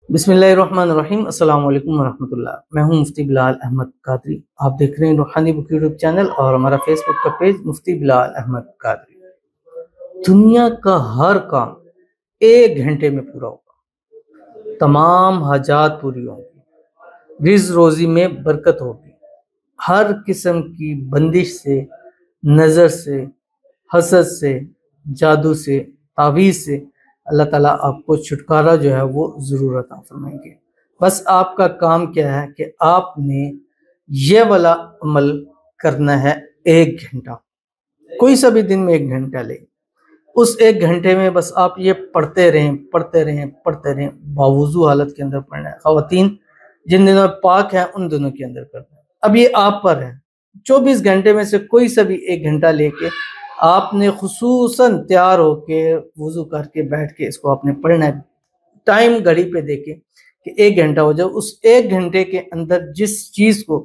बिस्मिल्लाहिर्रहमानिर्रहीम। अस्सलाम वालेकुम वरहमतुल्लाह। मैं हूं मुफ्ती बिलाल अहमद कादरी। आप देख रहे हैं रूहानी बुक यूट्यूब चैनल और हमारा फेसबुक का पेज मुफ्ती बिलाल अहमद कादरी। दुनिया का हर काम 1 घंटे में पूरा होगा, तमाम हाजात पूरी होंगी, रिज़्क़ रोज़ी में बरकत होगी, हर किस्म की बंदिश से, नज़र से, हसद से, जादू से, तावीज़ से अल्लाह ताला आपको छुटकारा जो है वो ज़रूर अता फरमाएंगे। बस आपका काम क्या है कि आपने ये वाला अमल करना है 1 घंटा, कोई सा भी दिन में 1 घंटा ले। उस 1 घंटे में बस आप ये पढ़ते रहें पढ़ते रहें पढ़ते रहें, बावुज़ू हालत के अंदर पढ़ना है। ख़वातीन जिन दिनों में पाक है उन दिनों के अंदर करना है। अब ये आप पर है, 24 घंटे में से कोई सा भी 1 घंटा लेके आपने खुसूसन तैयार होके वुज़ू करके बैठ के इसको आपने पढ़ना है। टाइम घड़ी पे देके कि 1 घंटा हो जाए। उस 1 घंटे के अंदर जिस चीज़ को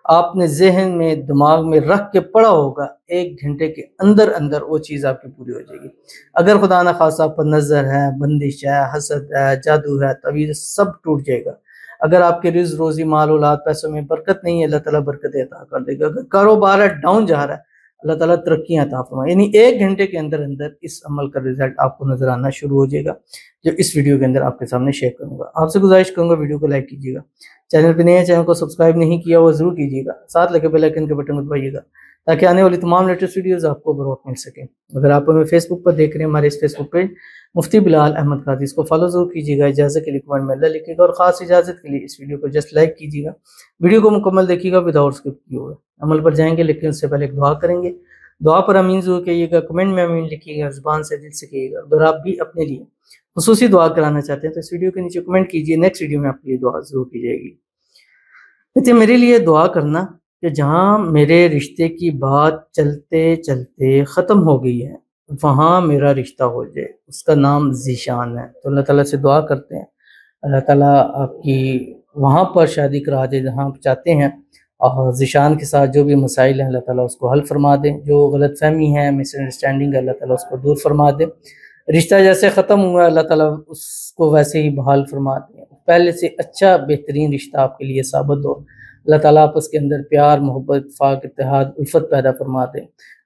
आपने जहन में दिमाग में रख के पढ़ा होगा, 1 घंटे के अंदर अंदर वो चीज़ आपकी पूरी हो जाएगी। अगर खुदा न खासा आप पर नज़र है, बंदिश है, हसद है, जादू है, तवीज़, सब टूट जाएगा। अगर आपके रिज़्क़ रोज़ी माल औलाद पैसों में बरकत नहीं है, अल्लाह ताला बरकत अता कर देगा। अगर कारोबार है डाउन जा रहा है, अल्लाह ताला तरक्कियां अता फरमाए। यानी 1 घंटे के अंदर अंदर इस अमल का रिजल्ट आपको नजर आना शुरू हो जाएगा, जो इस वीडियो के अंदर आपके सामने शेयर करूंगा। आपसे गुजारिश करूंगा वीडियो को लाइक कीजिएगा, चैनल पे नए हैं चैनल को सब्सक्राइब नहीं किया वो जरूर कीजिएगा, साथ लगे बेल आइकन के बटन को दबाइएगा ताकि आने वाली तमाम लेटेस्ट वीडियोस आपको बर वक्त मिल सके। अगर आप हमें फेसबुक पर देख रहे हैं, हमारे इस फेसबुक पेज मुफ्ती बिलाल अहमद कादरी, इसको फॉलो जरूर कीजिएगा। इजाज़त के लिए कमेंट में अल्लाह लिखिएगा और ख़ास इजाज़त के लिए इस वीडियो को जस्ट लाइक कीजिएगा। वीडियो को मुकम्मल देखिएगा विदाउट स्किप किए हुए। अमल पर जाएंगे लेकिन उससे पहले एक दुआ करेंगे। दुआ पर अमीन जरूर कहिएगा, कमेंट में अमीन लिखिएगा, ज़ुबान से दिल से कहिएगा। अगर आप भी अपने लिए खुसूसी दुआ कराना चाहते हैं तो इस वीडियो के नीचे कमेंट कीजिए, नेक्स्ट वीडियो में आपके लिए दुआ जरूर की जाएगी। कहते मेरे लिए दुआ करना कि जहाँ मेरे रिश्ते की बात चलते चलते ख़त्म हो गई है वहाँ मेरा रिश्ता हो जाए, उसका नाम ज़ीशान है। तो अल्लाह ताला से दुआ करते हैं अल्लाह ताला आपकी वहाँ पर शादी करा दे जहाँ आप चाहते हैं, और ज़ीशान के साथ जो भी मसाइल हैं अल्लाह ताला उसको हल फरमा दें। जो गलतफहमी है, मिसअंडरस्टैंडिंग है, अल्लाह ताला उसको दूर फरमा दे। रिश्ता जैसे ख़त्म हुआ अल्लाह ताला उसको वैसे ही बहाल फरमा दें, पहले से अच्छा बेहतरीन रिश्ता आपके लिए साबित हो। अल्लाह ताला आपस के अंदर प्यार, मोहब्बत, इत्तेफाक, इत्तेहाद, उल्फत पैदा फरमा दे।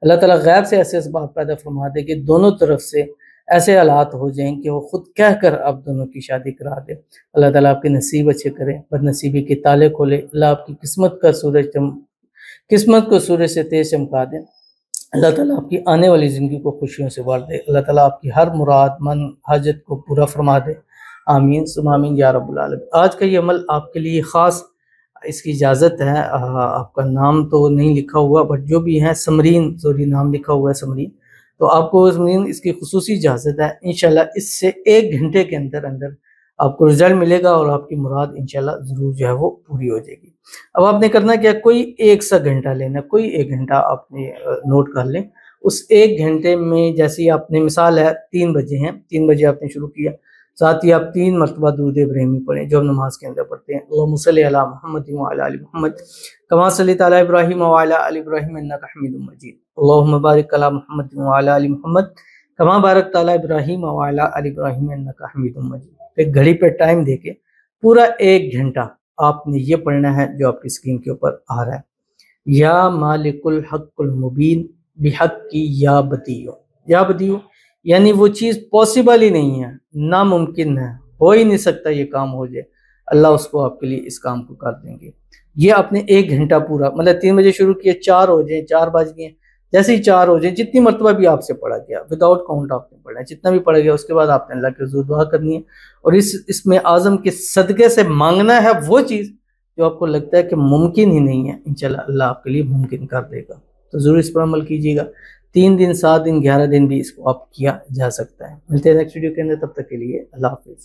अल्लाह ताला गैब से ऐसे असबाब पैदा फरमा दे कि दोनों तरफ से ऐसे हालात हो जाएं कि वो खुद कह कर आप दोनों की शादी करा दे। अल्लाह ताला आपके नसीब अच्छे करे, बदनसीबी के ताले खोले। अल्लाह आपकी किस्मत को सूरज से तेज चमका दे। अल्लाह ताला आपकी आने वाली ज़िंदगी को खुशियों से भर दे। अल्लाह ताला आपकी हर मुराद, मन, हाजत को पूरा फरमा दे। आमीन सुम्मा आमीन या रब्बुल आलमीन। आज का ये अमल आपके लिए ख़ास, इसकी इजाज़त है। आपका नाम तो नहीं लिखा हुआ, बट जो भी है समरीन, सॉरी नाम लिखा हुआ है समरीन, तो आपको समरीन इसकी खुसूसी इजाज़त है। इंशाल्लाह इससे 1 घंटे के अंदर अंदर आपको रिजल्ट मिलेगा और आपकी मुराद इंशाल्लाह ज़रूर जो है वो पूरी हो जाएगी। अब आपने करना क्या, कोई एक सा घंटा लेना, कोई 1 घंटा आपने नोट कर लें। उस 1 घंटे में जैसे ही आपने, मिसाल है 3 बजे हैं, 3 बजे आपने शुरू किया, साथ ही आप 3 मरतबा दुरूद इब्राहिमी पढ़ें जो हम नमाज के अंदर पढ़ते हैं। अल्लाहुम्मा सल्लि अला मुहम्मद व अला आलि मुहम्मद कमा सल्लैता अला इब्राहीम व अला आलि इब्राहीम इन्नका हमीदुम मजीद। अल्लाहुम्मा बारिक अला मुहम्मद व अला आलि मुहम्मद कमा बारकता अला इब्राहीम व अला आलि इब्राहीम इन्नका हमीदुम मजीद। एक घड़ी पे टाइम देके पूरा 1 घंटा आपने ये पढ़ना है जो आपकी स्क्रीन के ऊपर आ रहा है। या मालिकुल हक़्क़ुल मुबीन बिहक़्क़ी या बदियो। या बदियो यानी वो चीज़ पॉसिबल ही नहीं है, नामुमकिन है, हो ही नहीं सकता ये काम हो जाए, अल्लाह उसको आपके लिए इस काम को कर देंगे। ये आपने 1 घंटा पूरा, मतलब 3 बजे शुरू किया, 4 हो जाए, 4 बज गए, जैसे ही 4 हो जाए, जितनी मरतबा भी आपसे पढ़ा गया विदाउट काउंट आपने पढ़ा है, जितना भी पढ़ा गया उसके बाद आपने अल्लाह के हुज़ूर दुआ करनी है और इसमें आज़म के सदक़े से मांगना है वो चीज़ जो आपको लगता है कि मुमकिन ही नहीं है, इंशाल्लाह अल्लाह आपके लिए मुमकिन कर देगा। तो ज़रूर इस पर अमल कीजिएगा। 3 दिन, 7 दिन, 11 दिन भी इसको आप किया जा सकता है। मिलते हैं नेक्स्ट वीडियो के अंदर, तब तक के लिए अल्लाह हाफ़िज़।